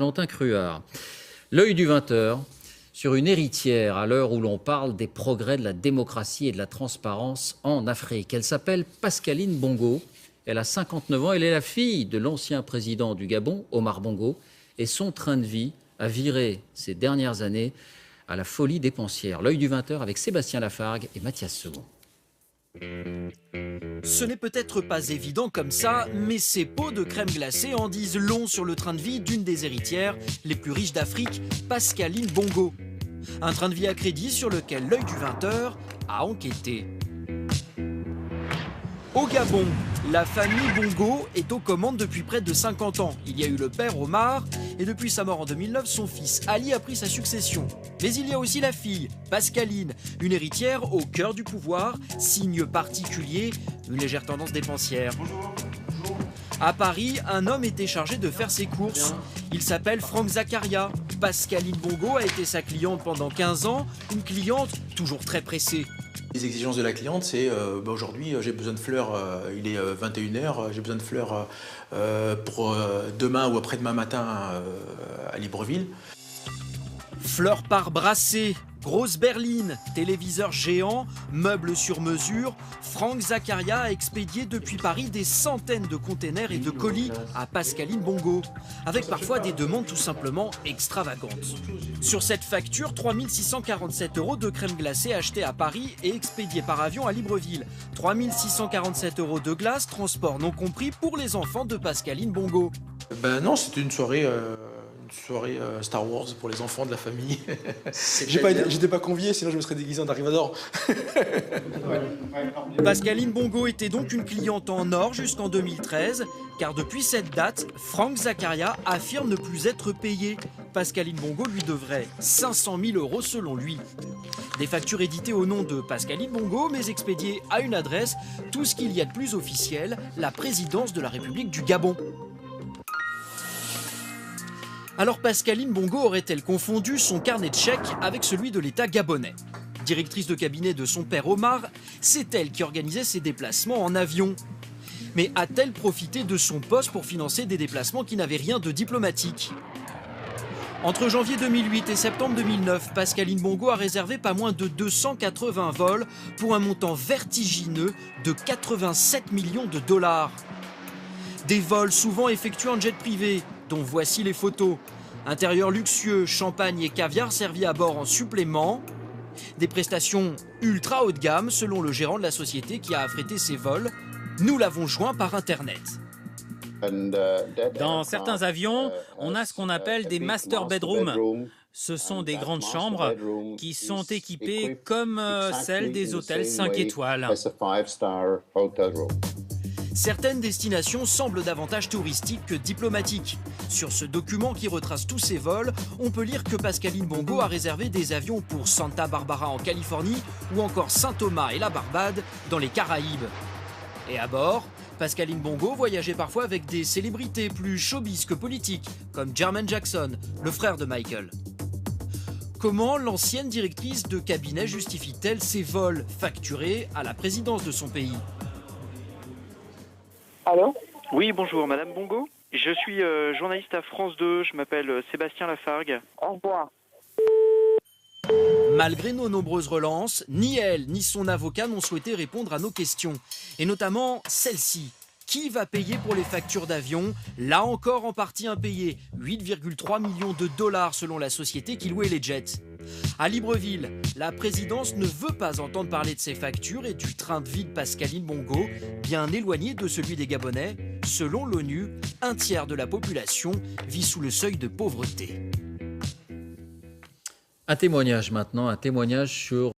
Valentin Cruard. L'œil du 20h sur une héritière à l'heure où l'on parle des progrès de la démocratie et de la transparence en Afrique. Elle s'appelle Pascaline Bongo. Elle a 59 ans. Elle est la fille de l'ancien président du Gabon, Omar Bongo. Et son train de vie a viré ces dernières années à la folie dépensière. L'œil du 20h avec Sébastien Lafargue et Mathias Second. Ce n'est peut-être pas évident comme ça, mais ces pots de crème glacée en disent long sur le train de vie d'une des héritières les plus riches d'Afrique, Pascaline Bongo. Un train de vie à crédit sur lequel l'œil du 20h a enquêté. Au Gabon, la famille Bongo est aux commandes depuis près de 50 ans. Il y a eu le père Omar et depuis sa mort en 2009, son fils Ali a pris sa succession. Mais il y a aussi la fille, Pascaline, une héritière au cœur du pouvoir, signe particulier, une légère tendance dépensière. À Paris, un homme était chargé de faire ses courses. Il s'appelle Franck Zakaria. Pascaline Bongo a été sa cliente pendant 15 ans, une cliente toujours très pressée. Les exigences de la cliente, c'est aujourd'hui j'ai besoin de fleurs, il est 21h, j'ai besoin de fleurs pour demain ou après-demain matin à Libreville. Fleurs par brassée, grosse berline, téléviseur géant, meubles sur mesure, Franck Zakaria a expédié depuis Paris des centaines de containers et de colis à Pascaline Bongo, avec parfois des demandes tout simplement extravagantes. Sur cette facture, 3 647 € de crème glacée achetée à Paris et expédiée par avion à Libreville. 3 647 € de glace, transport non compris pour les enfants de Pascaline Bongo. Ben non, c'était une soirée Star Wars pour les enfants de la famille. J'étais pas convié, sinon je me serais déguisé en Dark Vador. Pascaline Bongo était donc une cliente en or jusqu'en 2013, car depuis cette date, Franck Zakaria affirme ne plus être payé. Pascaline Bongo lui devrait 500 000 € selon lui. Des factures éditées au nom de Pascaline Bongo, mais expédiées à une adresse, tout ce qu'il y a de plus officiel, la présidence de la République du Gabon. Alors Pascaline Bongo aurait-elle confondu son carnet de chèques avec celui de l'État gabonais? Directrice de cabinet de son père Omar, c'est elle qui organisait ses déplacements en avion. Mais a-t-elle profité de son poste pour financer des déplacements qui n'avaient rien de diplomatique? Entre janvier 2008 et septembre 2009, Pascaline Bongo a réservé pas moins de 280 vols pour un montant vertigineux de 87 millions de $. Des vols souvent effectués en jet privé, dont voici les photos. Intérieur luxueux, champagne et caviar servis à bord en supplément. Des prestations ultra haut de gamme selon le gérant de la société qui a affrété ces vols. Nous l'avons joint par Internet. Dans certains avions, on a ce qu'on appelle des master bedrooms. Ce sont des grandes chambres qui sont équipées comme celles des hôtels 5 étoiles. Certaines destinations semblent davantage touristiques que diplomatiques. Sur ce document qui retrace tous ces vols, on peut lire que Pascaline Bongo a réservé des avions pour Santa Barbara en Californie ou encore Saint-Thomas et la Barbade dans les Caraïbes. Et à bord, Pascaline Bongo voyageait parfois avec des célébrités plus showbiz que politiques, comme Jermaine Jackson, le frère de Michael. Comment l'ancienne directrice de cabinet justifie-t-elle ces vols facturés à la présidence de son pays? Allô? Oui, bonjour, Madame Bongo. Je suis journaliste à France 2, je m'appelle Sébastien Lafargue. Au revoir. Malgré nos nombreuses relances, ni elle ni son avocat n'ont souhaité répondre à nos questions. Et notamment celle-ci. Qui va payer pour les factures d'avion? Là encore en partie impayées, 8,3 millions de $ selon la société qui louait les jets. À Libreville, la présidence ne veut pas entendre parler de ces factures et du train de vie de Pascaline Bongo, bien éloigné de celui des Gabonais. Selon l'ONU, un tiers de la population vit sous le seuil de pauvreté. Un témoignage maintenant, un témoignage sur